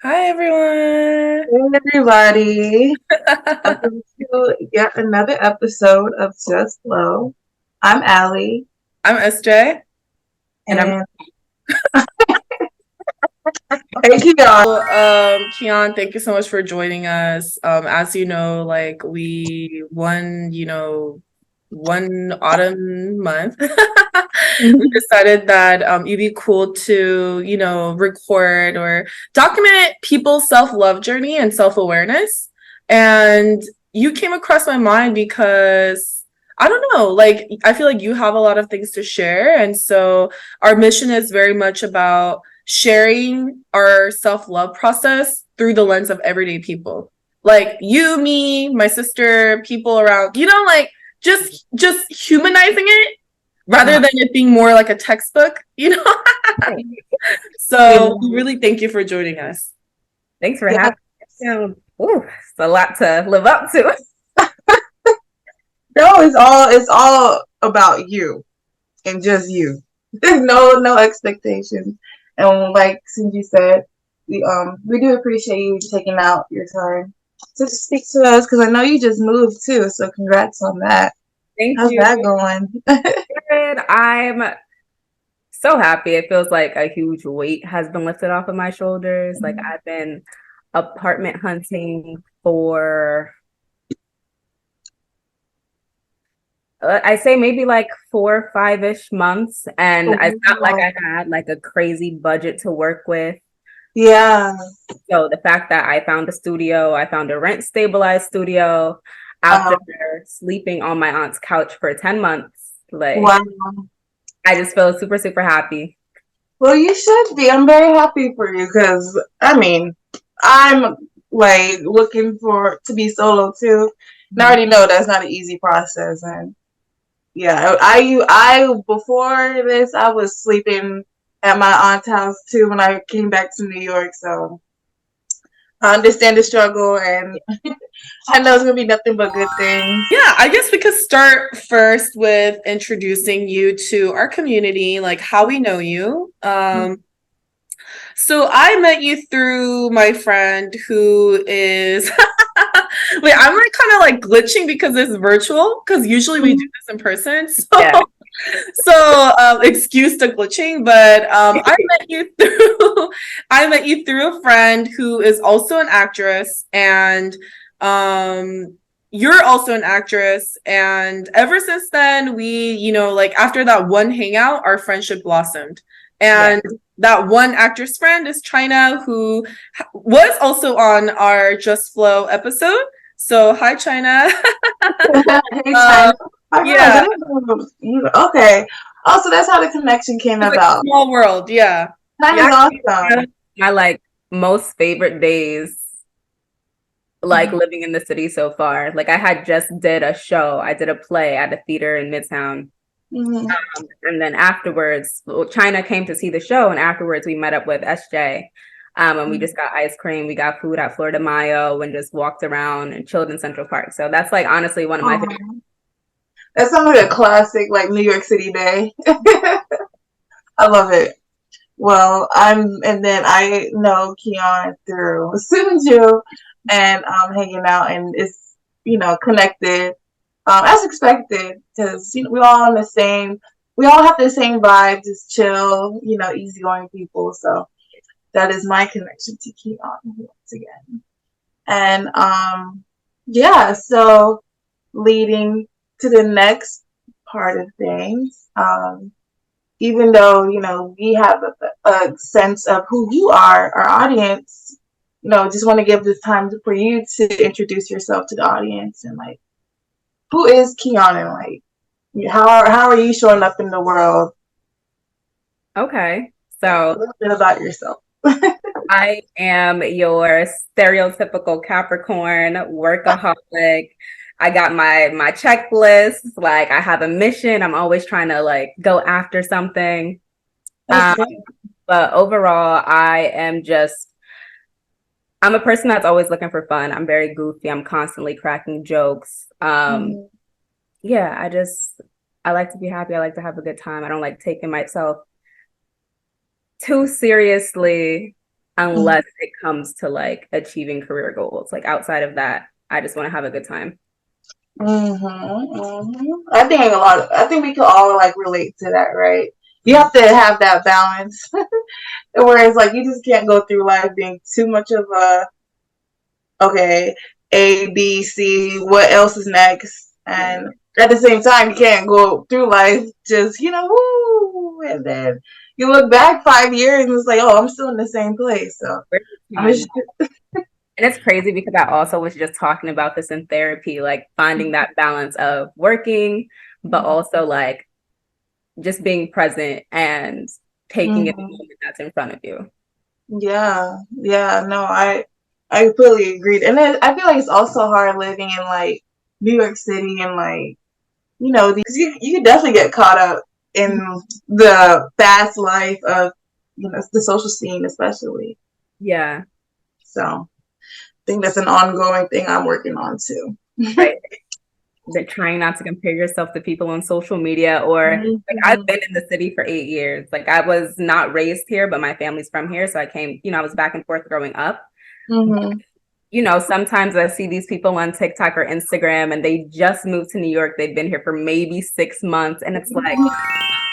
Hi, everyone. Hey everybody, welcome to yet another episode of Just Flow. I'm Allie, I'm SJ. And I'm and hey Kyonne. Kyonne, thank you so much for joining us. As you know, like we won, one autumn month. We decided that it'd be cool to, record or document people's self-love journey and self-awareness. And you came across my mind because I don't know, like I feel like you have a lot of things to share. And so our mission is very much about sharing our self-love process through the lens of everyday people. Like you, me, my sister, people around, like just humanizing it rather than it being more like a textbook. So we really thank you for joining us. Thanks for Yeah, having me. It's a lot to live up to. no, it's all about you and just you. No expectations. And like Cindy said, we do appreciate you taking out your time to speak to us because I know you just moved too. So congrats on that. Thank How's you. that going? Good. I'm so happy. It feels like a huge weight has been lifted off of my shoulders. Like I've been apartment hunting for I say maybe like 4 or 5-ish months, and Oh, I felt like wow. I had like a crazy budget to work with. Yeah. So the fact that I found a studio, I found a rent stabilized studio after Um, sleeping on my aunt's couch for 10 months. Like wow. I just feel super, super happy. Well, you should be. I'm very happy for you because I mean, I'm like looking for to be solo too. And I already know that's not an easy process. And yeah, I before this I was sleeping at my aunt's house too when I came back to New York. So I understand the struggle, and I know it's gonna be nothing but good things. Yeah, I guess we could start first with introducing you to our community, like how we know you. So I met you through my friend who is wait, I'm like kind of like glitching because it's virtual because usually we do this in person. So Yeah. excuse the glitching, but I met you through I met you through a friend who is also an actress, and you're also an actress. And ever since then, we, like after that one hangout, our friendship blossomed. Yeah. And that one actress friend is China, who was also on our Just Flow episode. So hi, China. Hey, uh, China. Oh my gosh, I yeah, didn't know you. Okay. Oh, so that's how the connection came it's like a about. small world. Yeah. That You is actually awesome. had my like most favorite days like living in the city so far. Like I had just did a show. I did a play at a theater in Midtown. Mm-hmm. And then afterwards, well, China came to see the show, and afterwards we met up with SJ. And we just got ice cream. We got food at Florida Mayo and just walked around and chilled in Central Park. So that's like honestly one of my favorite. Oh, that sounds like a classic, like New York City day. I love it. Well, and then I know Kyonne through Sunju and hanging out, and it's connected as expected because we all on the same, we all have the same vibe, just chill, easygoing people. So that is my connection to Kyonne once again. And yeah, so leading to the next part of things. Even though we have a sense of who you are, our audience, just want to give this time for you to introduce yourself to the audience and like who is Kyonne and like how are you showing up in the world? Okay. Yeah, a So little bit about yourself. I am your stereotypical Capricorn workaholic. I got my checklist. Like I have a mission. I'm always trying to like go after something. Um, Okay. but overall, I'm a person that's always looking for fun. I'm very goofy. I'm constantly cracking jokes. Mhm. Yeah, I like to be happy. I like to have a good time. I don't like taking myself too seriously. unless it comes to like achieving career goals. Like outside of that, I just want to have a good time. I think we can all like relate to that, right? You have to have that balance. Whereas like you just can't go through life being too much of a okay, A, B, C, what else is next? And at the same time you can't go through life just, woo, and then you look back 5 years and it's like, oh, I'm still in the same place. So And it's crazy because I also was just talking about this in therapy, like finding that balance of working, but also like just being present and taking it the moment that's in front of you. Yeah, no, I completely agreed. And then I feel like it's also hard living in like New York City and like, because you can definitely get caught up in the fast life of, the social scene, especially. Yeah. So I think that's an ongoing thing I'm working on too. Right. But trying not to compare yourself to people on social media or like I've been in the city for 8 years. Like I was not raised here, but my family's from here. So I came, I was back and forth growing up. Sometimes I see these people on TikTok or Instagram and they just moved to New York. They've been here for maybe 6 months. And it's like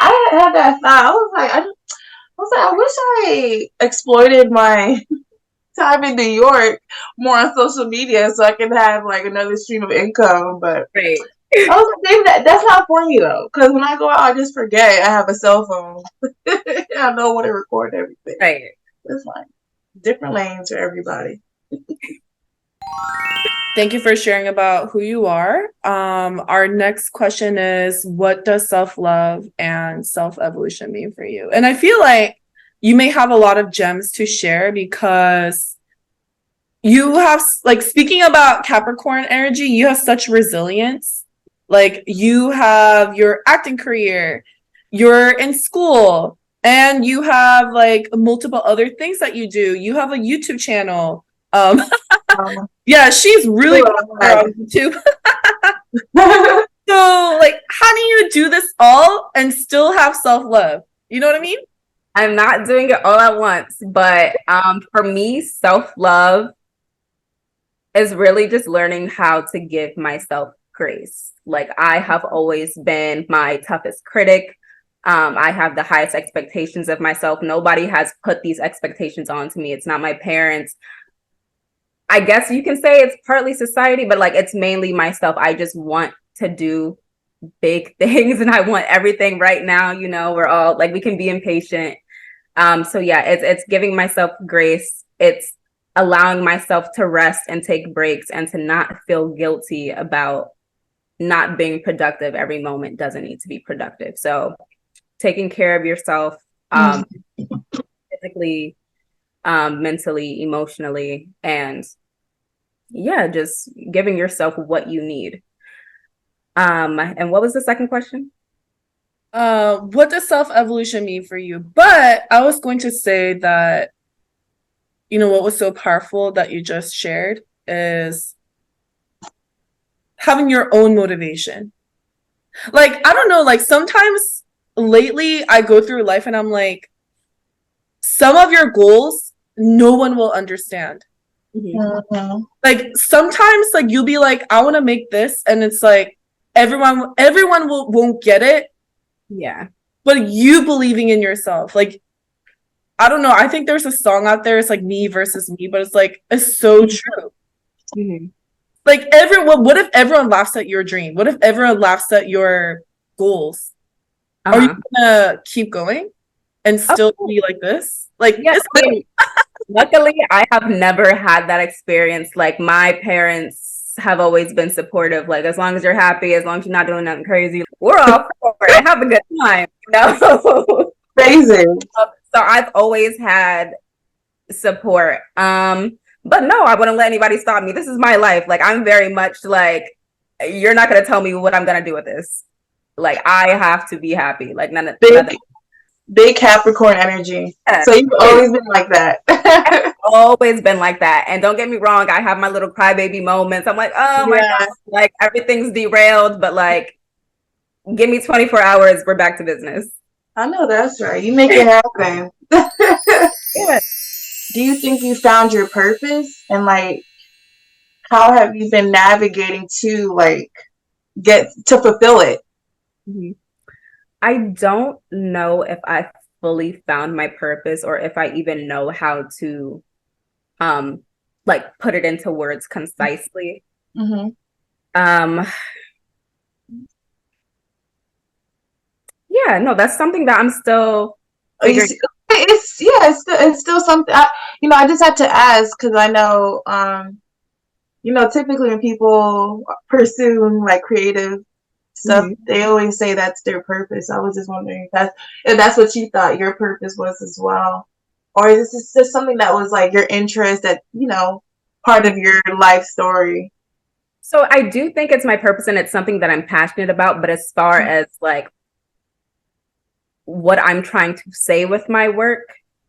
I had that thought. I wish I exploited my time in New York more on social media so I can have like another stream of income. But right. I was like, maybe that's not for me though, because when I go out, I just forget I have a cell phone. I don't want to record everything. Right. It's fine. Different lanes for everybody. Thank you for sharing about who you are. Our next question is, what does self-love and self-evolution mean for you? And I feel like you may have a lot of gems to share because you have, like, speaking about Capricorn energy, you have such resilience. Like, you have your acting career, you're in school, and you have like multiple other things that you do. You have a YouTube channel. Yeah, she's really popular on YouTube. So, like, how do you do this all and still have self-love? You know what I mean? I'm not doing it all at once, but for me, self-love is really just learning how to give myself grace. Like I have always been my toughest critic. I have the highest expectations of myself. Nobody has put these expectations onto me. It's not my parents. I guess you can say it's partly society, but like it's mainly myself. I just want to do big things and I want everything right now. We're all like, we can be impatient. So yeah, it's giving myself grace. It's allowing myself to rest and take breaks and to not feel guilty about not being productive. Every moment doesn't need to be productive. So taking care of yourself, physically, mentally, emotionally, and yeah, just giving yourself what you need. And what was the second question? What does self-evolution mean for you? But I was going to say that, what was so powerful that you just shared is having your own motivation. Like, I don't know, like sometimes lately I go through life and I'm like, some of your goals, no one will understand. Like sometimes like you'll be like, I want to make this, and it's like everyone won't get it. Yeah. But you believing in yourself, like, I don't know. I think there's a song out there. It's like me versus me, but it's like, it's so true. Like everyone, what if everyone laughs at your dream? What if everyone laughs at your goals? Are you gonna keep going and still be like this? Like, yeah, luckily, I have never had that experience. Like my parents have always been supportive. Like as long as you're happy, as long as you're not doing nothing crazy, we're all for it. Have a good time. Crazy. So I've always had support. But no, I wouldn't let anybody stop me. This is my life. Like I'm very much like, you're not gonna tell me what I'm gonna do with this. Like I have to be happy. Like nothing. Big Capricorn energy. Yeah. So you've always been like that. I've always been like that. And don't get me wrong, I have my little crybaby moments. I'm like, oh my God, like everything's derailed, but like, give me 24 hours, we're back to business. I know that's right. You make it happen. Yeah. do you think you found your purpose? And like, how have you been navigating to like get to fulfill it? Mhm. I don't know if I fully found my purpose or if I even know how to um like put it into words concisely. Mm-hmm. Um yeah, no, that's something that I'm still Oh, you figuring see, it's yeah, it's still something. I just had to ask because I know, typically when people pursue like creative out. stuff, they always say that's their purpose. I was just wondering if that's what you thought your purpose was as well, or is this just something that was like your interest that part Yeah. of your life story? So I do think it's my purpose and it's something that I'm passionate about, but as far as like what I'm trying to say with my work,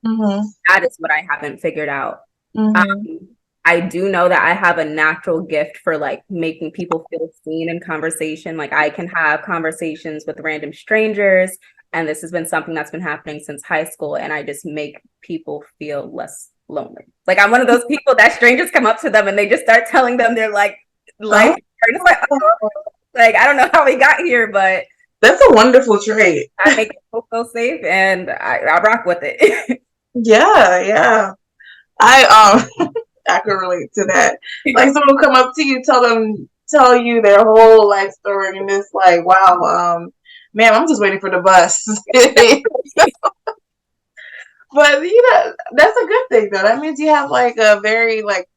Mm-hmm. that is what I haven't figured out. Mm-hmm. Um, I do know that I have a natural gift for like making people feel seen in conversation. Like I can have conversations with random strangers, and this has been something that's been happening since high school, and I just make people feel less lonely. Like I'm one of those people that strangers come up to them and they just start telling them their like life. Oh, And it's like, oh, like I don't know how we got here, but that's a wonderful trait. I make people feel safe, and I rock with it. Yeah, yeah. I I can relate to that. Like someone will come up to you, tell you their whole life story, and it's like, wow, man, I'm just waiting for the bus. But that's a good thing though. That means you have like a very like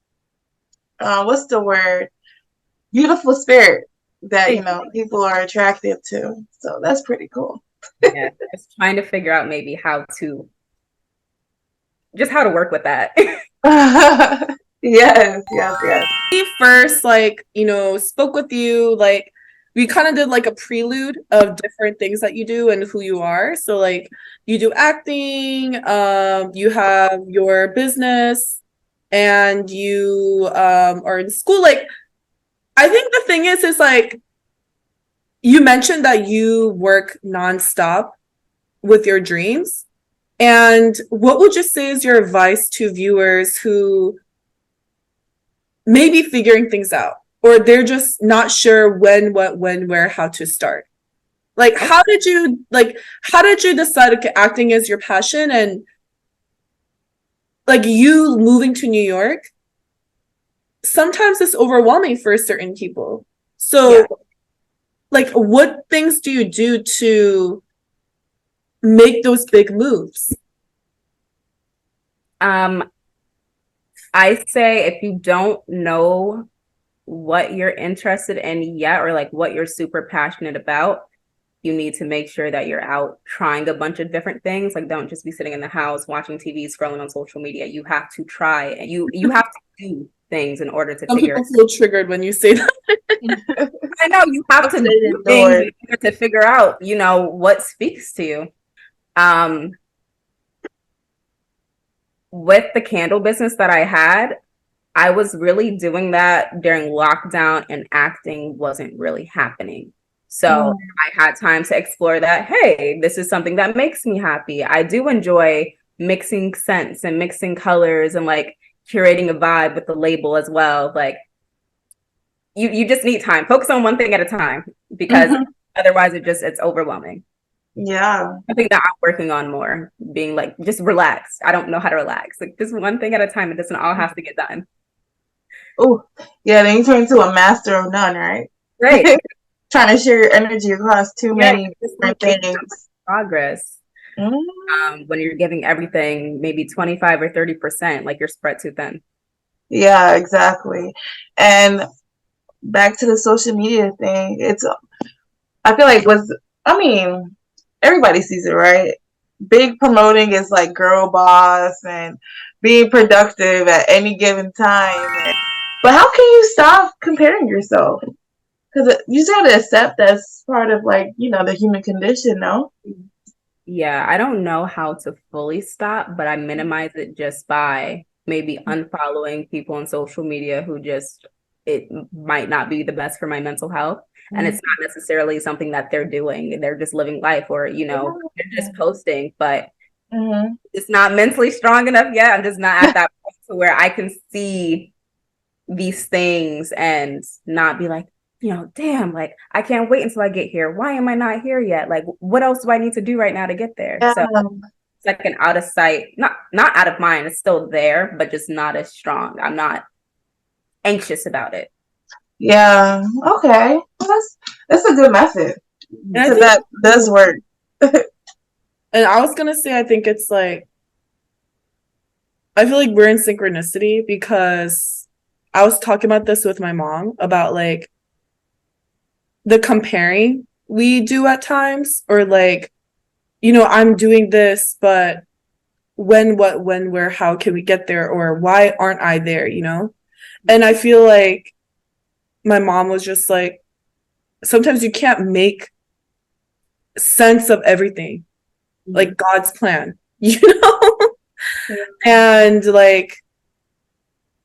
what's the word? Beautiful spirit that people are attracted to. So that's pretty cool. Yeah, just trying to figure out maybe how to work with that. Yes, yes, yes. We first spoke with you, like we kind of did like a prelude of different things that you do and who you are. So like you do acting, you have your business, and you are in school. Like I think the thing is like you mentioned that you work nonstop with your dreams. And what would you say is your advice to viewers who may be figuring things out, or they're just not sure when, what, when, where, how to start? Like, how did you decide, okay, acting is your passion, and like you moving to New York, sometimes it's overwhelming for certain people. Yeah. So, like, what things do you do to make those big moves? Um, I say if you don't know what you're interested in yet or like what you're super passionate about, you need to make sure that you're out trying a bunch of different things. Like don't just be sitting in the house watching TV, scrolling on social media. You have to try and you have to do things in order to Some figure people feel triggered when you say that. I know you have to do things in order to figure out, what speaks to you. Um, with the candle business that I had, I was really doing that during lockdown and acting wasn't really happening. So I had time to explore that. Hey, this is something that makes me happy. I do enjoy mixing scents and mixing colors and like curating a vibe with the label as well. Like you just need time. Focus on one thing at a time because otherwise it's overwhelming. Yeah. I think that I'm working on more, being like just relaxed. I don't know how to relax. Like just one thing at a time. It doesn't all have to get done. Oh, yeah. Then you turn into a master of none, right? Right. Trying to share your energy across too Yeah, many different things. progress. When you're giving everything maybe 25 or 30%, like you're spread too thin. Yeah, exactly. And back to the social media thing, I feel like I mean, everybody sees it, right? Big promoting is like girl boss and being productive at any given time. But how can you stop comparing yourself? Because you just have to accept that's part of like, the human condition, no? Yeah, I don't know how to fully stop, but I minimize it just by maybe unfollowing people on social media who just it might not be the best for my mental health. And it's not necessarily something that they're doing. They're just living life or, they're just posting. But Mm-hmm. It's not mentally strong enough yet. I'm just not at that point to where I can see these things and not be like, damn, like I can't wait until I get here. Why am I not here yet? Like, what else do I need to do right now to get there? Yeah. So it's like an out of sight, not out of mind. It's still there, but just not as strong. I'm not anxious about it. Yeah. Okay. Well, that's a good method. And I So think, that does work. and I was gonna say, I think it's like, I feel like we're in synchronicity because I was talking about this with my mom about like the comparing we do at times, or like, I'm doing this, but when, what, when, where, how can we get there, or why aren't I there, And I feel like my mom was just like, sometimes you can't make sense of everything, like God's plan, And like,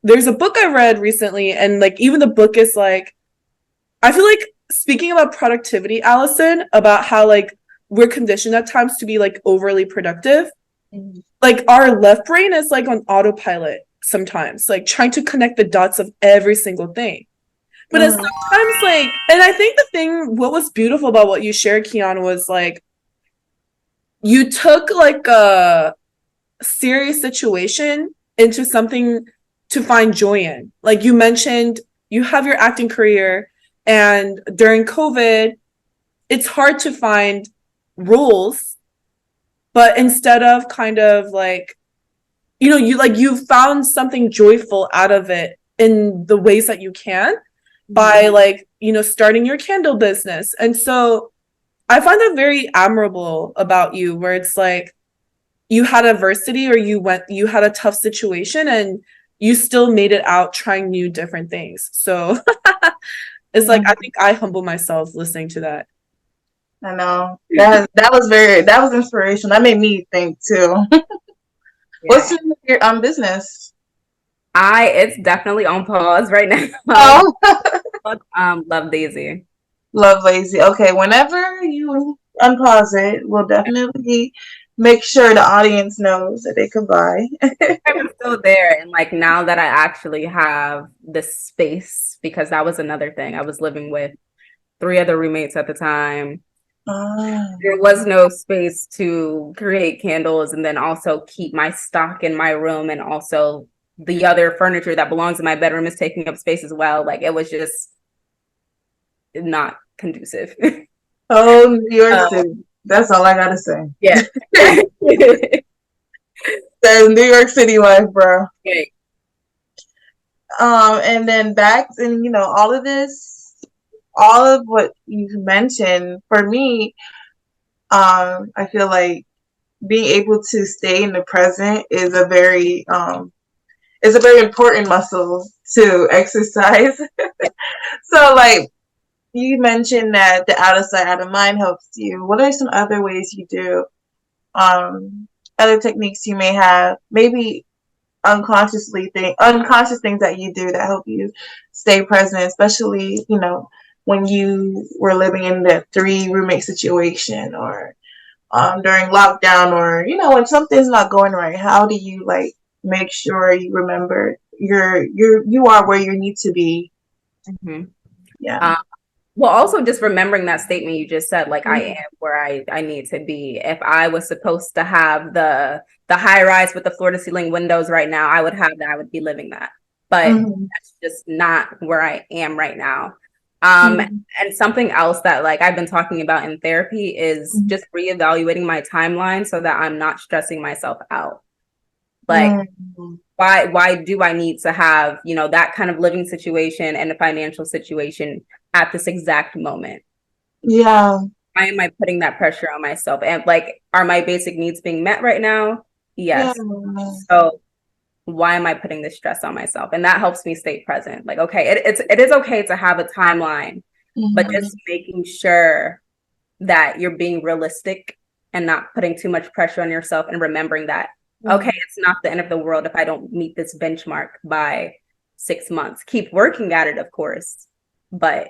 there's a book I read recently, and like, even the book is like, I feel like speaking about productivity, Allison, about how like we're conditioned at times to be like overly productive. Like our left brain is like on autopilot sometimes, like trying to connect the dots of every single thing. But it's sometimes like, and I think what was beautiful about what you shared, Kyonne, was like, you took like a serious situation into something to find joy in. Like you mentioned, you have your acting career, and during COVID, it's hard to find roles, but instead of kind of like, you found something joyful out of it in the ways that you can by like, starting your candle business. And so I find that very admirable about you, where it's like you had adversity, or you had a tough situation, and you still made it out trying new different things. So it's like, I think I humble myself listening to that. I know that was inspirational. That made me think too. What's your business? It's definitely on pause right now. Oh, Love Daisy. Love Lazy. Okay, whenever you unpause it, we'll definitely make sure the audience knows that they can buy. I'm still there, and like now that I actually have the space, because that was another thing. I was living with 3 other roommates at the time. There was no space to create candles and then also keep my stock in my room, and also the other furniture that belongs in my bedroom is taking up space as well. Like it was just not conducive. Oh, New York City. That's all I gotta say. Yeah. That's New York City life, bro. Okay. And then back and all of this, all of what you've mentioned, for me, I feel like being able to stay in the present is a very important muscle to exercise. So like you mentioned that the out of sight, out of mind helps you. What are some other ways you do? Other techniques you may have, maybe unconscious things that you do that help you stay present, especially when you were living in that 3 roommate situation, or during lockdown, or when something's not going right. How do you like make sure you remember you are where you need to be? Yeah. Well, also just remembering that statement you just said, like I am where I need to be. If I was supposed to have the high rise with the floor to ceiling windows right now, I would have that. I would be living that. But that's just not where I am right now. And something else that like I've been talking about in therapy is just reevaluating my timeline so that I'm not stressing myself out. Like why do I need to have, that kind of living situation and a financial situation at this exact moment? Yeah. Why am I putting that pressure on myself? And like, are my basic needs being met right now? Yes. Yeah. So why am I putting this stress on myself? And that helps me stay present. Like, okay, it is okay to have a timeline, but just making sure that you're being realistic and not putting too much pressure on yourself, and remembering that, okay, it's not the end of the world if I don't meet this benchmark by 6 months. Keep working at it, of course, but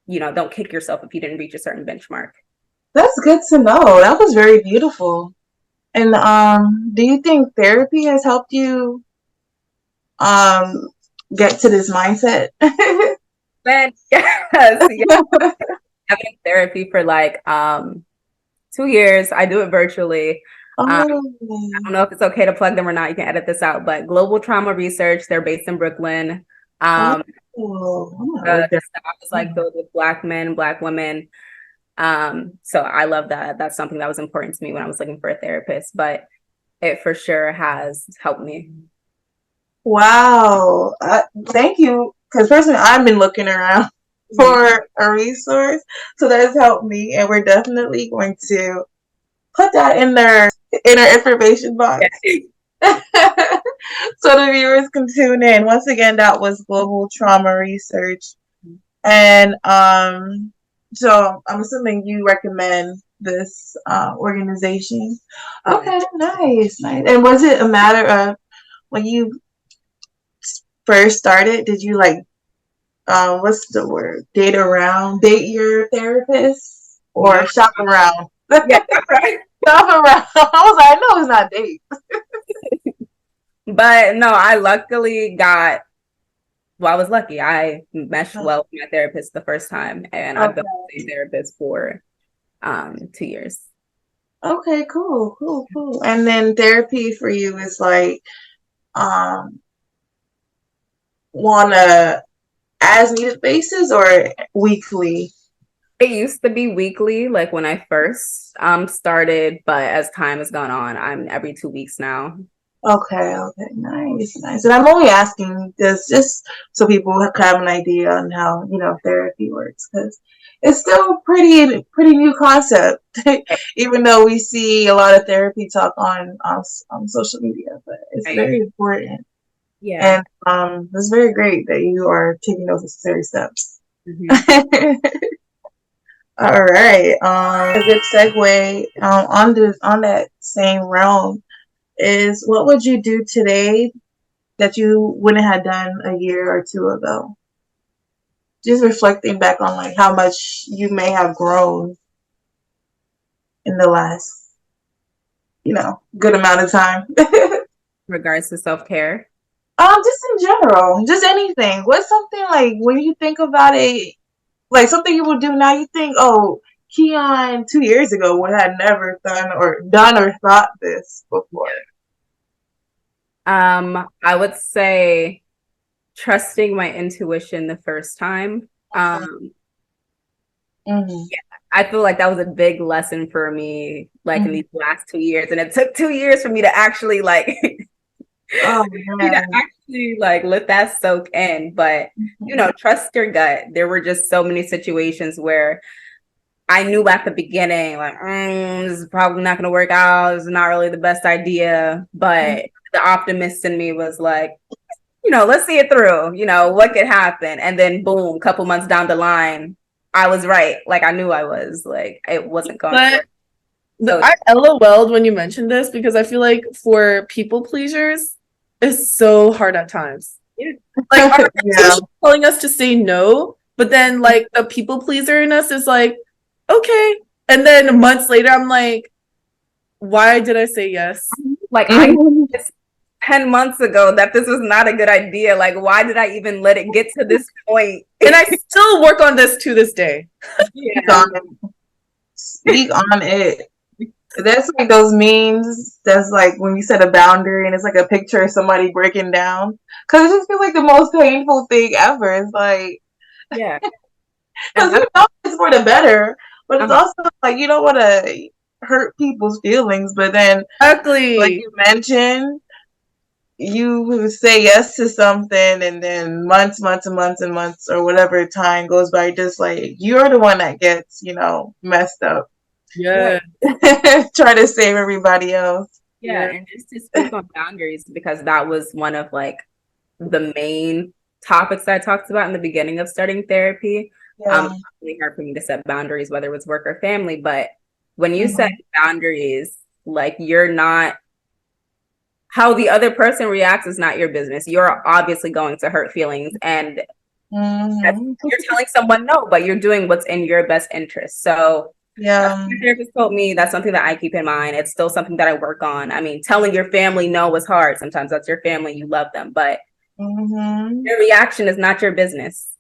don't kick yourself if you didn't reach a certain benchmark. That's good to know. That was very beautiful. And do you think therapy has helped you get to this mindset? Then yes, yeah. I've been in therapy for like 2 years. I do it virtually. I Oh, don't know if it's okay to plug them or not. You can edit this out, but Global Trauma Research, they're based in Brooklyn. oh, Um, I'm gonna the, look the that staff is like filled with Black men, Black women. So I love that. That's something that was important to me when I was looking for a therapist, but it for sure has helped me. Wow. Thank you. Because personally, I've been looking around for a resource. So that has helped me. And we're definitely going to put that in our information box. So the viewers can tune in. Once again, that was Global Trauma Research. And so I'm assuming you recommend this organization. Okay, nice, nice. And was it a matter of when you first started, did you like what's the word? Date your therapist or No. shop around? Yeah, right. Shop around. I was like, I know it's not date. But no, I luckily got, well, I was lucky. I meshed well with my therapist the first time, and I've been Okay. with the same therapist for 2 years. Okay, cool, cool, cool. And then therapy for you is like um on a as needed basis or weekly? It used to be weekly, like when I first started, but as time has gone on, I'm every 2 weeks now. Okay, okay, nice, nice. And I'm only asking this just so people have an idea on how therapy works because it's still pretty new concept, even though we see a lot of therapy talk on social media, but it's Right. very important. Yeah. And it's very great that you are taking those necessary steps. Mhm. All right, a good segue on that same realm is what would you do today that you wouldn't have done a year or two ago? Just reflecting back on like how much you may have grown in the last, good amount of time. Regards to self-care. Just in general, just anything. What's something like when you think about it, like something you would do now, you think, oh, Kyonne 2 years ago would have never done or thought this before. I would say trusting my intuition the first time. Mm-hmm. Yeah, I feel like that was a big lesson for me, like in Mm-hmm. these last 2 years. And it took 2 years for me to actually like Oh me to man. actually like let that soak in. But trust your gut. There were just so many situations where I knew at the beginning, like, this is probably not going to work out. It's not really the best idea. But the optimist in me was like, let's see it through. What could happen? And then boom, a couple months down the line, I was right. Like I knew I was. Like it wasn't going to work. So I LOL'd when you mentioned this because I feel like for people pleasers, it's so hard at times. Like our Yeah. intuition telling us to say no, but then like the people pleaser in us is like, okay. And then months later, I'm like, why did I say yes? like I knew this 10 months ago that this was not a good idea. Like, why did I even let it get to this point? And I still work on this to this day. Speak on it. Speak on it. That's like those memes. That's like when you set a boundary and it's like a picture of somebody breaking down. Because it just feels like the most painful thing ever. It's like, Yeah. because you know it's for the better, but it's also like you don't want to hurt people's feelings. But then, like Exactly. you mentioned, you say yes to something, and then months and months, or whatever time goes by, just like you're the one that gets, messed up. Yeah. Try to save everybody else. Yeah. Yeah. And just to speak on boundaries, because that was one of like the main topics I talked about in the beginning of starting therapy. Yeah. It's really hard for me to set boundaries, whether it's work or family. But when you set Mhm. boundaries, like you're not, how the other person reacts is not your business. You're obviously going to hurt feelings. And Mhm. you're telling someone no, but you're doing what's in your best interest. So Yeah. My therapist told me that's something that I keep in mind. It's still something that I work on. I mean, telling your family no is hard. Sometimes that's your family, you love them, but Mm-hmm. their reaction is not your business.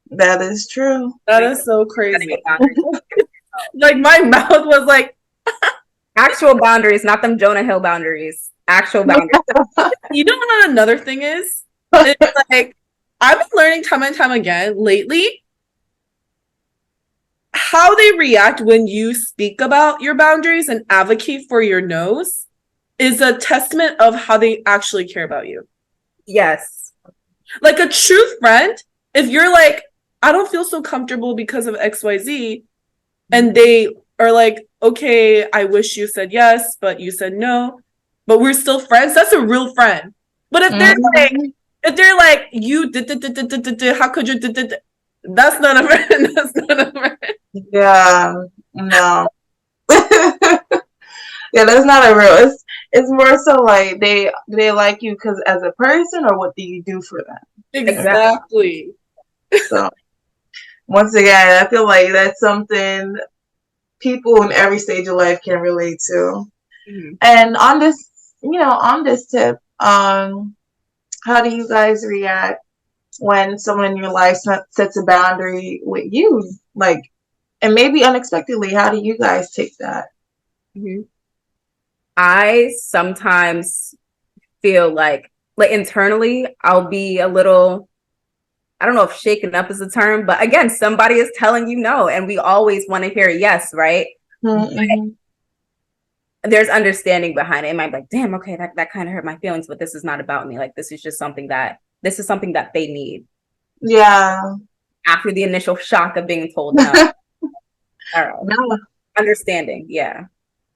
That is true. That is so crazy. Boundaries. Like my mouth was like, Actual boundaries, not them Jonah Hill boundaries. Actual boundaries. you know what another thing is? It's like I've been learning time and time again lately how they react when you speak about your boundaries and advocate for your no's is a testament of how they actually care about you. Yes. Like a true friend, if you're like, I don't feel so comfortable because of XYZ, and they are like, okay, I wish you said yes, but you said no, but we're still friends, that's a real friend. But if they're like, you did, how could you did, that's not a friend. That's not a friend. Yeah. No. Yeah, that's not a real. It's more so like they like you because as a person, or what do you do for them? Exactly. So once again, I feel like that's something people in every stage of life can relate to. Mm-hmm. And on this, on this tip, how do you guys react when someone in your life sets a boundary with you, like, and maybe unexpectedly? How do you guys take that? Mm-hmm. I sometimes feel like internally I'll be a little, I don't know if shaken up is the term, but again, somebody is telling you no, and we always want to hear yes, right? Mm-hmm. There's understanding behind it. It might be like, damn, okay, that kind of hurt my feelings, but this is not about me. Like this is just something that they need. Yeah. After the initial shock of being told no. All right. No. Understanding, yeah.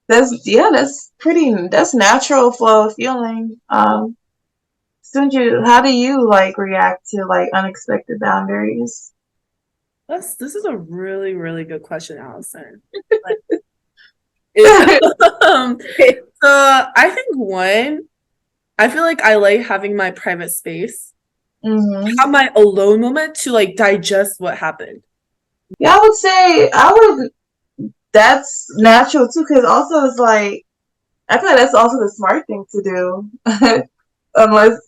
That's natural flow of feeling. Sunju, how do you like react to like unexpected boundaries? This is a really, really good question, Allison. So I think one, I feel like I like having my private space, have my alone moment to like digest what happened. Yeah, I would say that's natural too, because also it's like I feel like that's also the smart thing to do.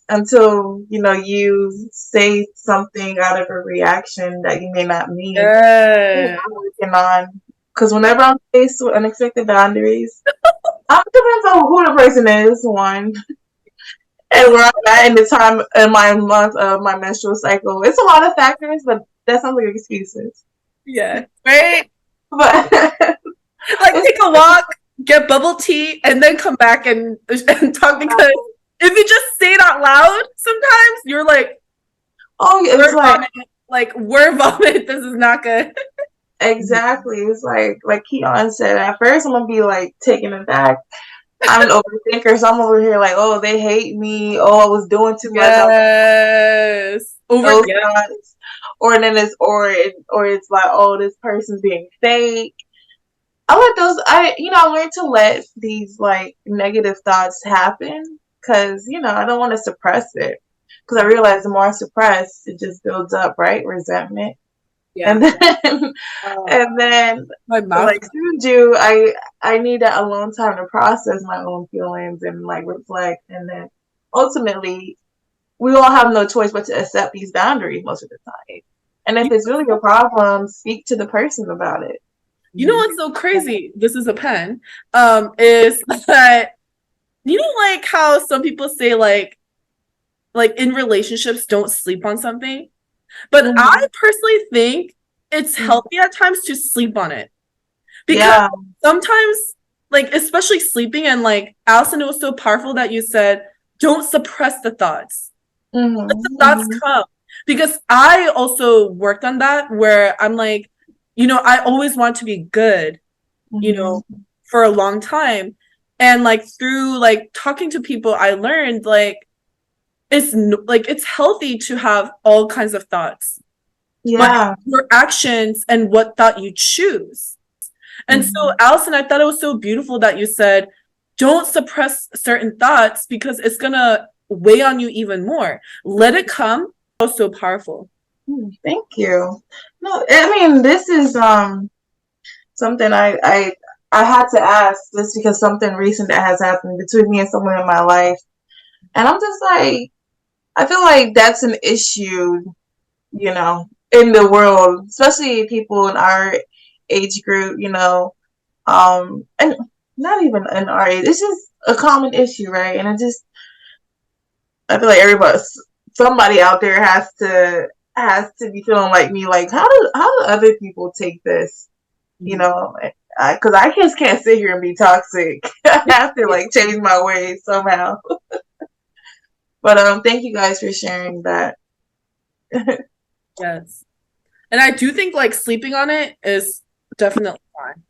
Until you say something out of a reaction that you may not mean. Yeah. I'm working on, because whenever I'm faced with unexpected boundaries, it depends on who the person is, one, and where I'm at in the time in my month of my menstrual cycle. It's a lot of factors, but that sounds like excuses. Yeah. Right? But like take a walk, get bubble tea, and then come back and talk, because if you just say it out loud, sometimes you're like, oh, it's like word vomit. This is not good. Exactly. It's like Kyonne said. At first, I'm gonna be like taken aback. I'm an overthinker, so I'm over here like, oh, they hate me. Oh, I was doing too much. Yes. Those thoughts. Or then it's like, oh, this person's being fake. I learned to let these like negative thoughts happen, because I don't want to suppress it, because I realize the more I suppress, it just builds up, right? Resentment. Yeah. And then my mouth. Like Sunju, I need that alone time to process my own feelings and like reflect, and then ultimately we all have no choice but to accept these boundaries most of the time. And if it's really a problem, speak to the person about it. You know what's so crazy? This is a pen. Is that like how some people say like in relationships don't sleep on something, but I personally think it's healthy at times to sleep on it, because sometimes, like especially sleeping, and like Allison, it was so powerful that you said don't suppress the thoughts. Let the thoughts come, because I also worked on that, where I'm like, I always want to be good, for a long time. And like through like talking to people, I learned like it's healthy to have all kinds of thoughts. Yeah. But your actions and what thought you choose. And so, Allison, I thought it was so beautiful that you said, don't suppress certain thoughts, because it's gonna weigh on you even more. Let it come. It was so powerful. Thank you. No, I mean, this is something I had to ask just because something recent that has happened between me and someone in my life. And I'm just like, I feel like that's an issue, in the world, especially people in our age group, and not even in our age. It's just a common issue, right? And I feel like somebody out there has to be feeling like me. Like, how do other people take this? Because I just can't sit here and be toxic. I have to like change my ways somehow. But thank you guys for sharing that. Yes. And I do think like sleeping on it is definitely fine.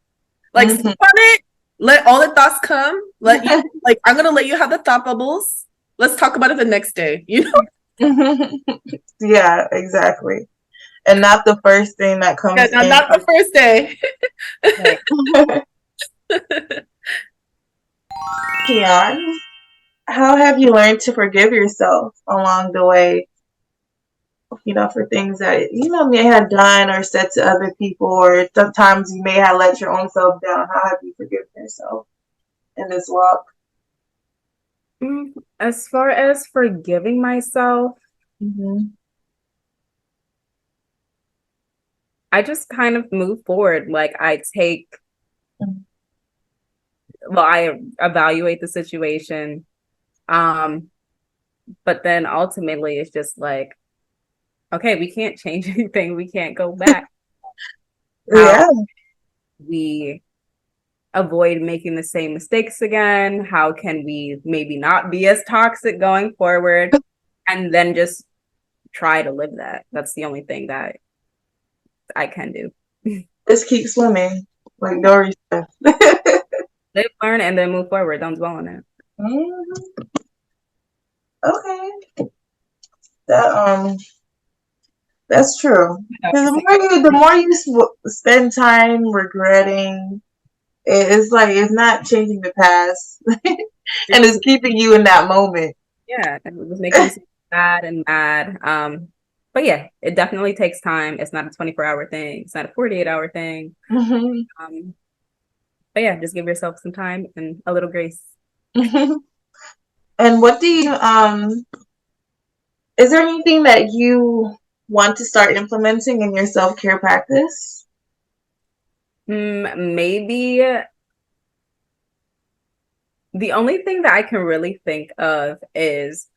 Like sleep on it, let all the thoughts come, let you like I'm gonna let you have the thought bubbles. Let's talk about it the next day, Yeah, exactly. And not the first thing that comes Yeah, in. not the first day. Kyonne, how have you learned to forgive yourself along the way? For things that may have done or said to other people, or sometimes you may have let your own self down. How have you forgiven yourself in this walk? As far as forgiving myself, I just kind of move forward. Like I evaluate the situation. But then ultimately it's just like, okay, we can't change anything. We can't go back. Yeah. We avoid making the same mistakes again? How can we maybe not be as toxic going forward? And then just try to live that. That's the only thing that I can do. Just keep swimming, like Dory said. Live, learn, and then move forward. Don't dwell on it. Okay. That's true. Because the more you spend time regretting, it's like it's not changing the past, and it's keeping you in that moment. Yeah, it was making me sad and mad. But yeah, it definitely takes time. It's not a 24-hour thing. It's not a 48-hour thing. But yeah, just give yourself some time and a little grace. And what do you is there anything that you want to start implementing in your self-care practice? Maybe the only thing that I can really think of is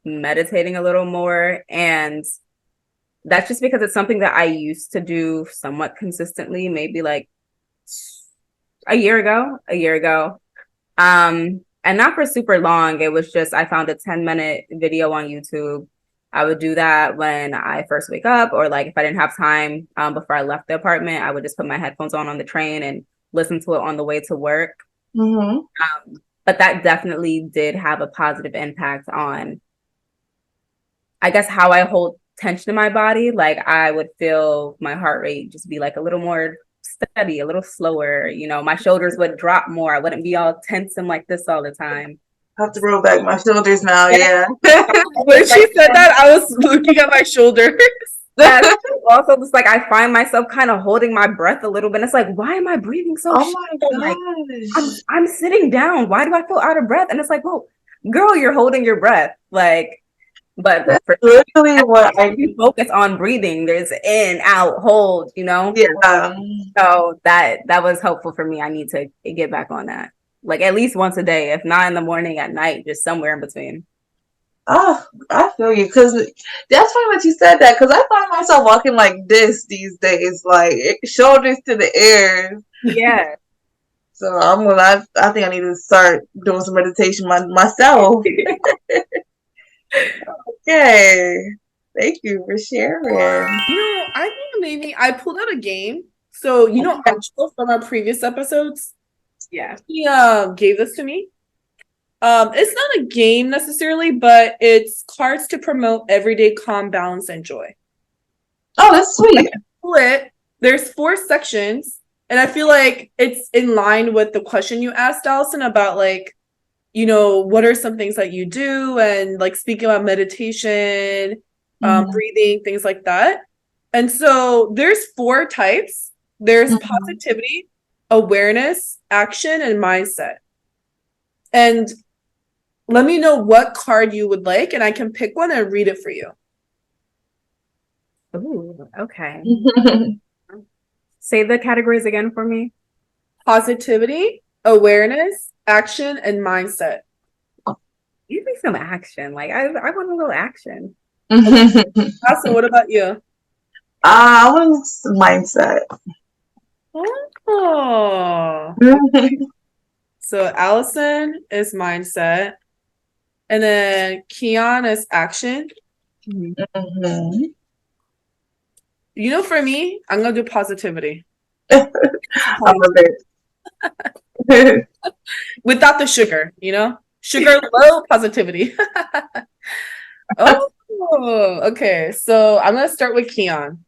meditating a little more. And that's just because it's something that I used to do somewhat consistently, maybe like a year ago. And not for super long. It was just I found a 10-minute video on YouTube. I would do that when I first wake up, or like if I didn't have time before I left the apartment, I would just put my headphones on the train and listen to it on the way to work. But that definitely did have a positive impact on, I guess, how I hold tension in my body. Like I would feel my heart rate just be like a little more steady, a little slower. My shoulders would drop more. I wouldn't be all tense and like this all the time. I have to roll back my shoulders now. Yeah. When she said that, I was looking at my shoulders. Yeah, also just like I find myself kind of holding my breath a little bit. It's like, why am I breathing so Oh my gosh. Like, I'm sitting down. Why do I feel out of breath? And it's like, well, girl, you're holding your breath. Like, but that's literally what you focus on breathing. There's in, out, hold, Yeah. So that was helpful for me. I need to get back on that. Like at least once a day, if not in the morning, at night, just somewhere in between. Oh, I feel you. Because that's funny that you said that. Because I find myself walking like this these days, like shoulders to the air. Yeah. So I think I need to start doing some meditation myself. Okay. Thank you for sharing. I think maybe I pulled out a game. So, Angelo from our previous episodes, Yeah. he gave this to me. It's not a game necessarily, but it's cards to promote everyday calm, balance, and joy. Oh, that's sweet. There's 4 sections, and I feel like it's in line with the question you asked, Allison, about like, what are some things that you do, and like speaking about meditation, breathing, things like that. And so there's 4 types. There's Mhm. positivity, awareness, action, and mindset. And let me know what card you would like, and I can pick one and read it for you. Ooh, okay. Say the categories again for me. Positivity, awareness, action, and mindset. Give me some action. Like I want a little action. Awesome. What about you? I want mindset. Oh, so Allison is mindset, and then Kyonne is action. Mhm. You know, for me, I'm gonna do positivity. I love it. Without the sugar, you know? Sugar low, positivity. Oh, okay. So I'm gonna start with Keon.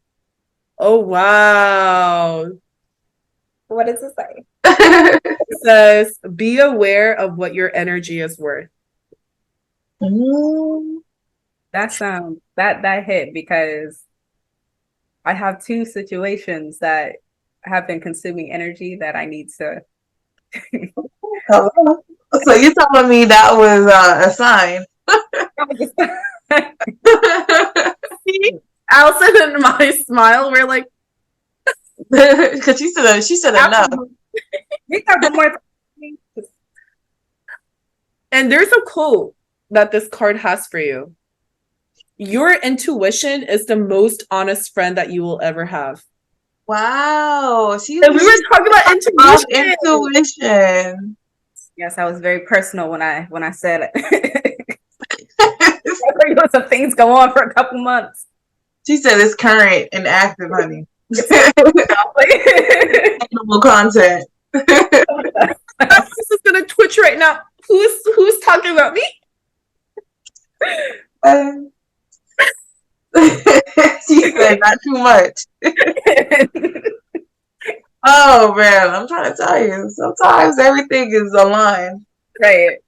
Oh wow. What does it say? It says be aware of what your energy is worth. Mm. That hit because I have two situations that have been consuming energy that I need to. Hello. So you telling me that was a sign? See? Allison and my smile were like, Because she said enough. We have one more time. and there's a quote that this card has for you. Your intuition is the most honest friend that you will ever have. Wow, And we were she's talking about off intuition. intuition. Yes, I was very personal when I said it. You know, some things go on for a couple months. She said it's current and active, honey. It's Actionable content. This is gonna twitch right now. Who's talking about me? She said not too much. Oh man, I'm trying to tell you. Sometimes everything is aligned. Right.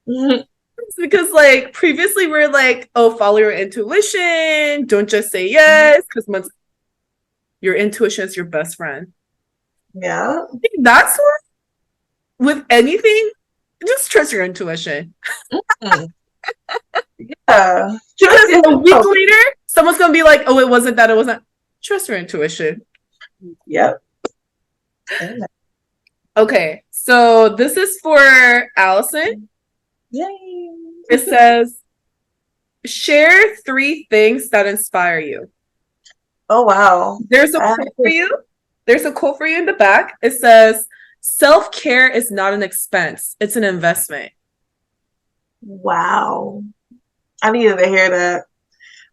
It's because like previously we are like, oh, follow your intuition. Don't just say yes, because once your intuition is your best friend. Yeah. I think that's what with anything, just trust your intuition. Mm. Yeah. Because a week later, someone's gonna be like, oh, it wasn't that, it wasn't. Trust your intuition. Yep. Okay, so this is for Allison. Yay. It says, share 3 things that inspire you. Oh wow. There's a quote for you. There's a quote for you in the back. It says, self-care is not an expense, it's an investment. Wow. I needed to hear that.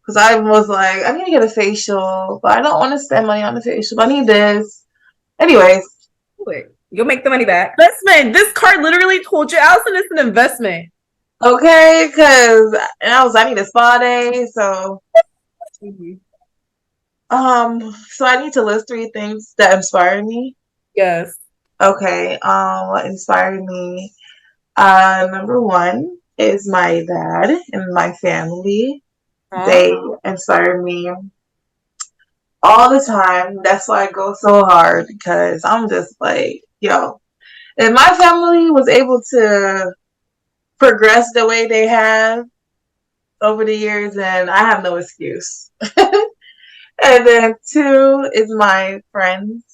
Because I was like, I need to get a facial, but I don't want to spend money on the facial. I need this. Anyways. You'll make the money back. Investment. This card literally told you, Allison, it's an investment. Okay, because I need a spa day, so so I need to list 3 things that inspired me. Yes. Okay, what inspired me? Number 1 is my dad and my family. They inspire me all the time. That's why I go so hard because I'm just like, yo, if my family was able to progress the way they have over the years, then I have no excuse. And then 2 is my friends.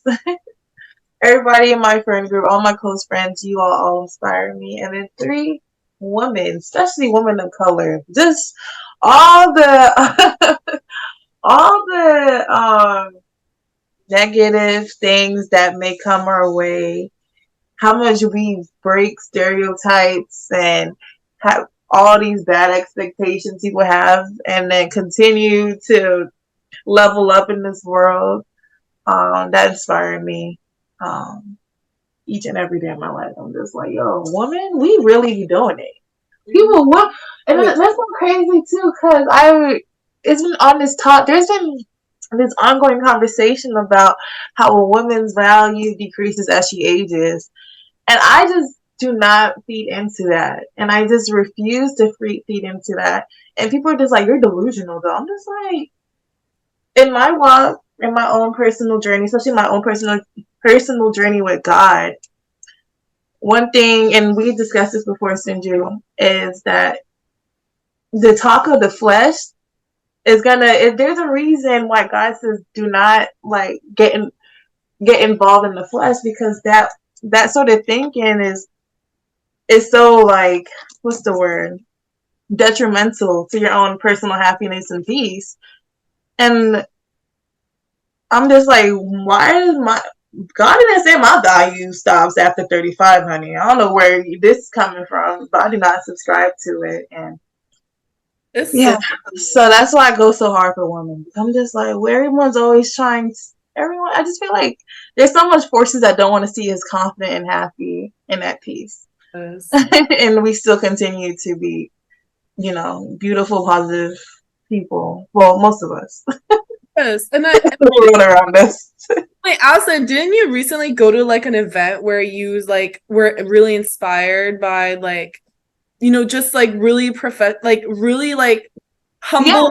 Everybody in my friend group, all my close friends, you all inspire me. And then 3, women, especially women of color. Just all the all the negative things that may come our way, how much we break stereotypes and have all these bad expectations people have, and then continue to level up in this world. That inspired me each and every day of my life. I'm just like, yo, woman, we really be doing it. People, what? And that's so crazy too, because it's been on this talk. There's been this ongoing conversation about how a woman's value decreases as she ages, and I just do not feed into that, and I just refuse to feed into that. And people are just like, "You're delusional," though. I'm just like, in my walk, in my own personal journey, especially my own personal journey with God, one thing, and we discussed this before, Sinju, is that the talk of the flesh is gonna. If there's a reason why God says do not like get involved in the flesh, because that sort of thinking is so like, what's the word, detrimental to your own personal happiness and peace. And I'm just like, why is my God didn't say my value stops after 35, honey. I don't know where this is coming from, but I do not subscribe to it. And It's yeah, so so that's why I go so hard for women. I'm just like, where everyone's always trying to, everyone, I just feel like there's so much forces that don't want to see us confident and happy and at peace. yes. And we still continue to be, beautiful, positive people. Well, most of us. Yes. And The world around us. wait, Allison, didn't you recently go to like an event where you like were really inspired by like, just like really really like Yeah.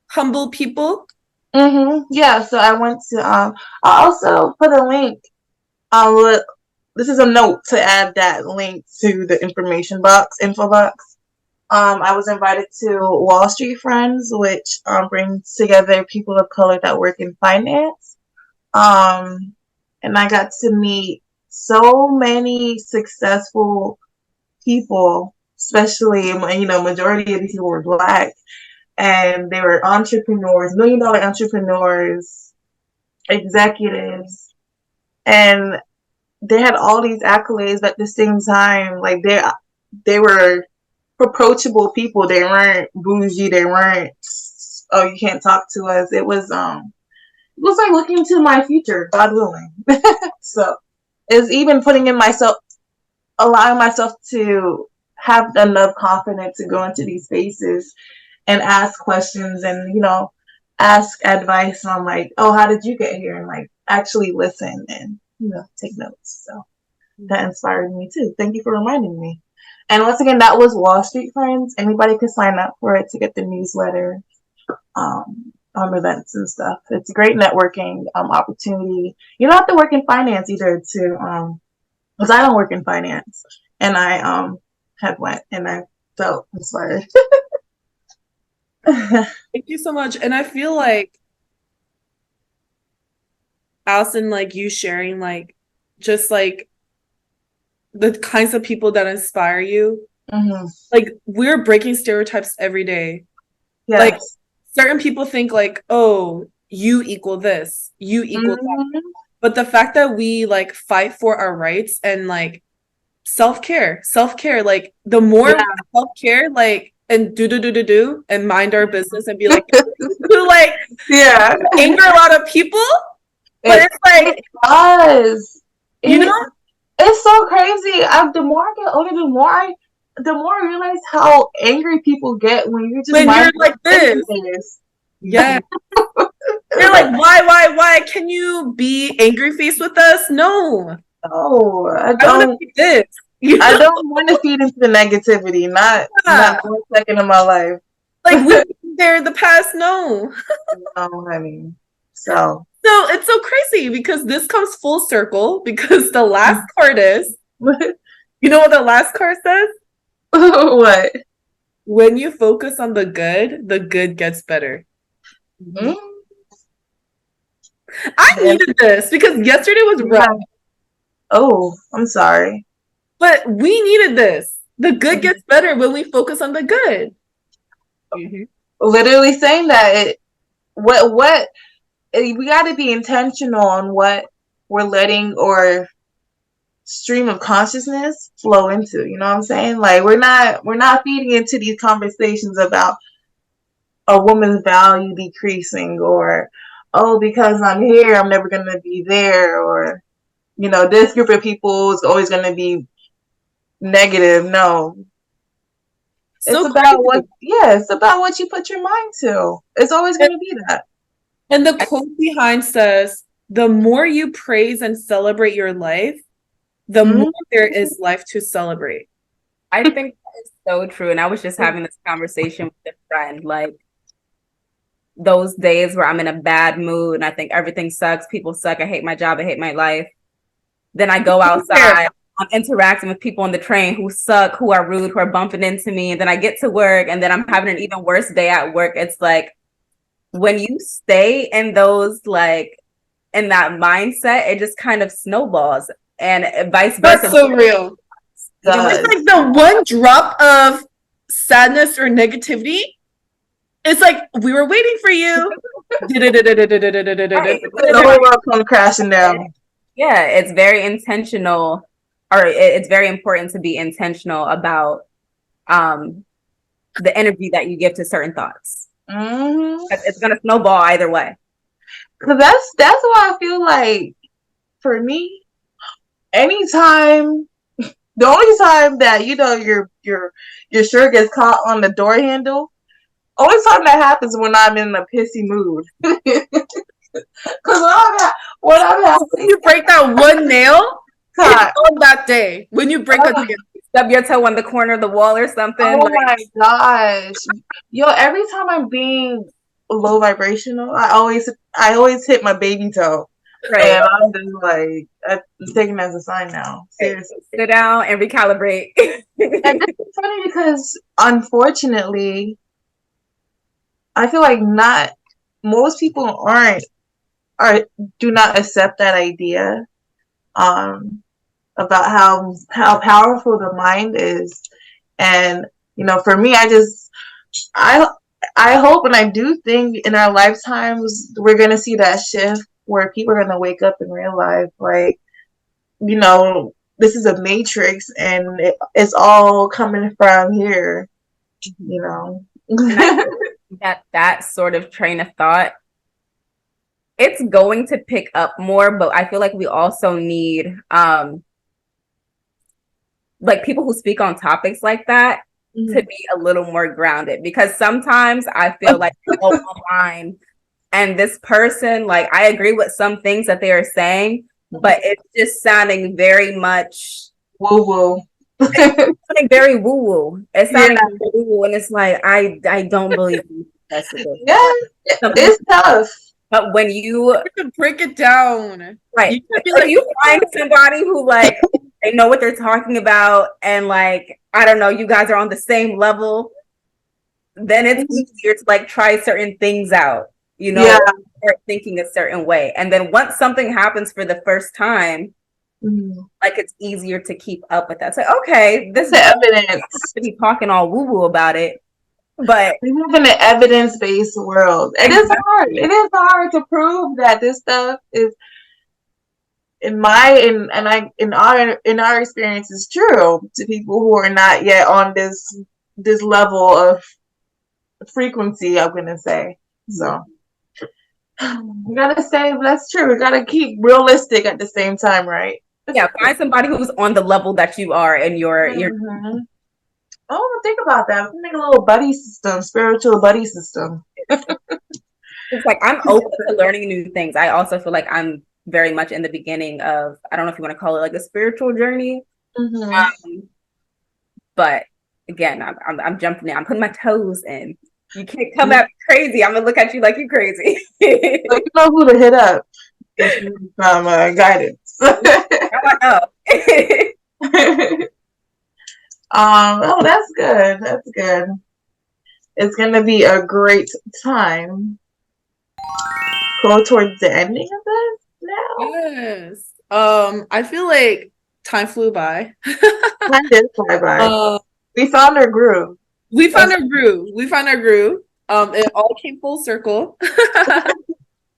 humble people? Yeah. So I went to I also put a link. This is a note to add that link to the info box. I was invited to Wall Street Friends, which brings together people of color that work in finance. Um, and I got to meet so many successful people, especially, majority of these people were Black, and they were entrepreneurs, $1 million entrepreneurs, executives, and they had all these accolades, but at the same time, like they were approachable people. They weren't bougie. They weren't, oh, you can't talk to us. It was like looking to my future, God willing. So it's even putting in myself, allowing myself to have enough confidence to go into these spaces and ask questions and, ask advice on like, oh, how did you get here? And like actually listen and, take notes. So that inspired me too. Thank you for reminding me. And once again, that was Wall Street Friends. Anybody could sign up for it to get the newsletter, on events and stuff. It's a great networking opportunity. You don't have to work in finance either because I don't work in finance, and I had went and I felt inspired. Thank you so much. And I feel like Allison, like you sharing like just like the kinds of people that inspire you. Mm-hmm. Like we're breaking stereotypes every day. Yes. Like certain people think like, oh, you equal this, you equal that. But the fact that we like fight for our rights and like self-care, like the more we self-care, like and do and mind our business and be like to like anger a lot of people. But it's like it does. you know It's so crazy. The more I get older, the more I realize how angry people get when you're just when you're like this. Yeah. You're like, why? Can you be angry faced with us? No. No, I I want to don't. be this. I don't want to feed into the negativity. Not 1 second of my life. Like we there the past, no. No, honey. So it's so crazy because this comes full circle because the last card is, you know what the last card says? What? When you focus on the good gets better. Mm-hmm. I needed this because yesterday was rough. Oh, I'm sorry. But we needed this. The good gets better when we focus on the good. Mm-hmm. Literally saying that we got to be intentional on what we're letting or stream of consciousness flow into. You know what I'm saying? Like we're not feeding into these conversations about a woman's value decreasing or, oh, because I'm here, I'm never going to be there, or, this group of people is always going to be negative. No. So it's about it's about what you put your mind to. It's always going to be that. And the quote behind says, the more you praise and celebrate your life, the more there is life to celebrate. I think that is so true. And I was just having this conversation with a friend. Like, those days where I'm in a bad mood and I think everything sucks, people suck, I hate my job, I hate my life. Then I go outside, I'm interacting with people on the train who suck, who are rude, who are bumping into me. And then I get to work and then I'm having an even worse day at work. It's like when you stay in those, like, in that mindset, it just kind of snowballs and vice versa. That's so real. Does. It's like the one drop of sadness or negativity. It's like, we were waiting for you. The whole world comes crashing down. Yeah, it's very intentional, or it's very important to be intentional about the energy that you give to certain thoughts. Mm-hmm. It's gonna snowball either way. Cause that's why I feel like, for me, anytime, the only time that your shirt gets caught on the door handle, only time that happens when I'm in a pissy mood. Cause when I'm happy, you break that one nail, it's on that day when you break a nail. Stub your toe on the corner of the wall or something. Oh my gosh. Yo, every time I'm being low vibrational, I always hit my baby toe. Right. And I'm just like, I'm taking it as a sign now. Seriously. Sit down and recalibrate. And it's funny because, unfortunately, I feel like not most people do not accept that idea about how powerful the mind is. And for me, I hope, and I do think in our lifetimes we're gonna see that shift where people are gonna wake up and realize, like, this is a matrix and it's all coming from here. That sort of train of thought, it's going to pick up more, but I feel like we also need like people who speak on topics like that to be a little more grounded, because sometimes I feel like I go online and this person, like, I agree with some things that they are saying, but it's just sounding very much woo woo. It's sounding very woo woo. It's sounding woo woo, and it's like I don't believe that's it. Yeah, it's tough. But when you break it down, right, you find somebody who, like, they know what they're talking about, and, like, I don't know, you guys are on the same level, then it's easier to, like, try certain things out, start thinking a certain way. And then once something happens for the first time, like, it's easier to keep up with that. It's like, okay, this is evidence to be talking all woo woo about it. But we live in an evidence-based world. It is hard. It is hard to prove that this stuff is, in our experience, is true to people who are not yet on this level of frequency, I'm gonna say. So we gotta say that's true. We gotta keep realistic at the same time, right? Yeah, find somebody who's on the level that you are in your Oh, think about that. We make a little buddy system, spiritual buddy system. It's like, I'm open to learning new things. I also feel like I'm very much in the beginning of, I don't know if you want to call it like a spiritual journey. But again, I'm jumping in. I'm putting my toes in. You can't come at me crazy. I'm gonna look at you like you're crazy. You know who to hit up from guidance. I know. Oh, that's good. That's good. It's gonna be a great time. Go towards the ending of this now. Yes. I feel like time flew by. Time did fly by. We found our groove. We found our groove. It all came full circle.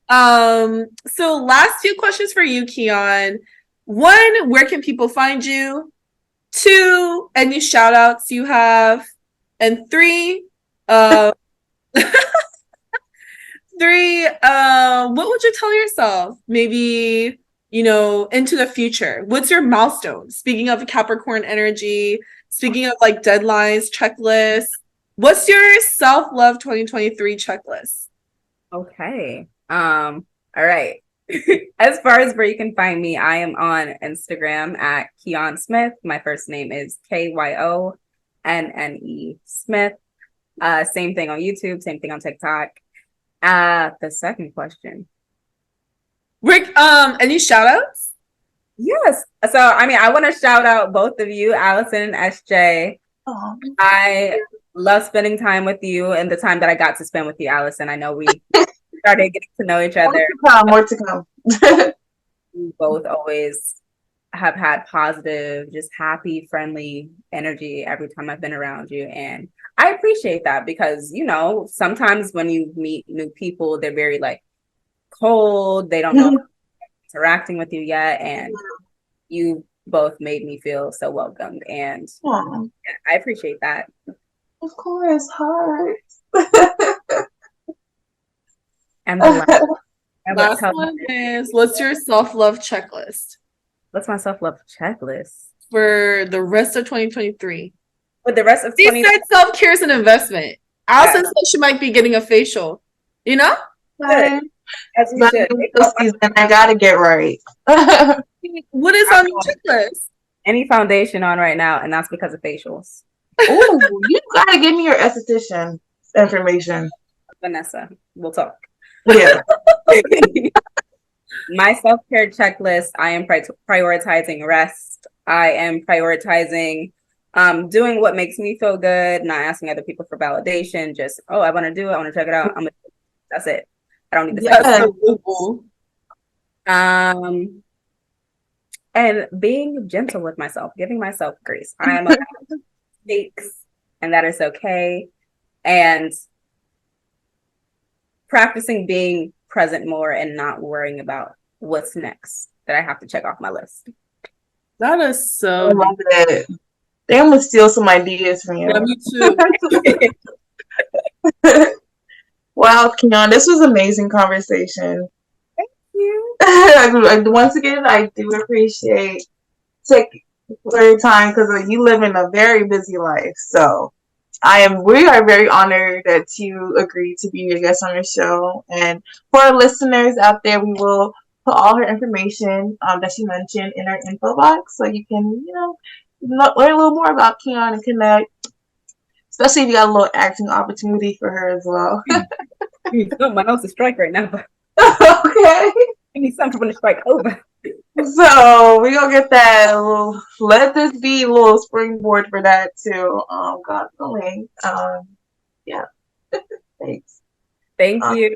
So last few questions for you, Kyonne. 1, where can people find you? 2, any shout outs you have? And 3, 3, what would you tell yourself? Maybe, into the future. What's your milestone? Speaking of Capricorn energy, speaking of, like, deadlines, checklists, what's your self-love 2023 checklist? Okay. All right. As far as where you can find me, I am on Instagram at Kyonne Smith. My first name is Kyonne Smith. Same thing on YouTube, same thing on TikTok. The second question. Rick, any shout outs? Yes. So, I mean, I want to shout out both of you, Allison and SJ. Oh, I love spending time with you and the time that I got to spend with you, Allison. I know we started getting to know each other. more to come. We both always have had positive, just happy, friendly energy every time I've been around you. And I appreciate that because, you know, sometimes when you meet new people, they're very like cold. They don't know if they're interacting with you yet. And you both made me feel so welcomed. And Aw, I appreciate that. of course, hearts. And the Last one is, what's your self-love checklist what's my self-love checklist? for the rest of 2023? For the rest of She said self-care is an investment. Allison said she might be getting a facial. You know? Good. As we should. Season, I gotta get right. What is on the checklist? Any foundation on right now, and that's because of facials. Ooh, you gotta give me your esthetician information. Vanessa, we'll talk. Yeah. My self-care checklist, I am prioritizing rest. I am prioritizing doing what makes me feel good, not asking other people for validation. Just, oh, I want to do it. I want to check it out. That's it. I don't need the second. And being gentle with myself, giving myself grace. I am a mistakes, and that is okay. And practicing being present more and not worrying about what's next that I have to check off my list. That is so. I love it. They almost steal some ideas from you. Yeah, me too. Wow, Kyonne, this was an amazing conversation. Thank you. Once again, I do appreciate taking your time because you live in a very busy life. So we are very honored that you agreed to be a guest on our show. And for our listeners out there, we will put all her information that she mentioned in our info box so you can, learn a little more about Kyonne and connect. Especially if you got a little acting opportunity for her as well. My nose is strike right now, but okay. I need something to strike over. So we gonna get that let this be a little springboard for that too. God willing. Yeah. Thanks. Thank you.